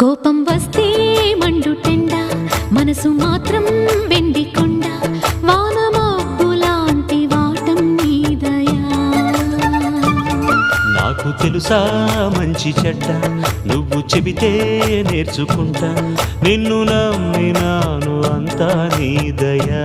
కోపం వస్తే మండుటెండ, మనసు మాత్రం వెండి కొండ, వాన మబ్బులాంటి వాటం నీ దయా. నాకు తెలుసా మంచి చెడ్డ, నువ్వు చెబితే నేర్చుకుంటా, నిన్ను నమ్మినాను అంతా నీ దయా.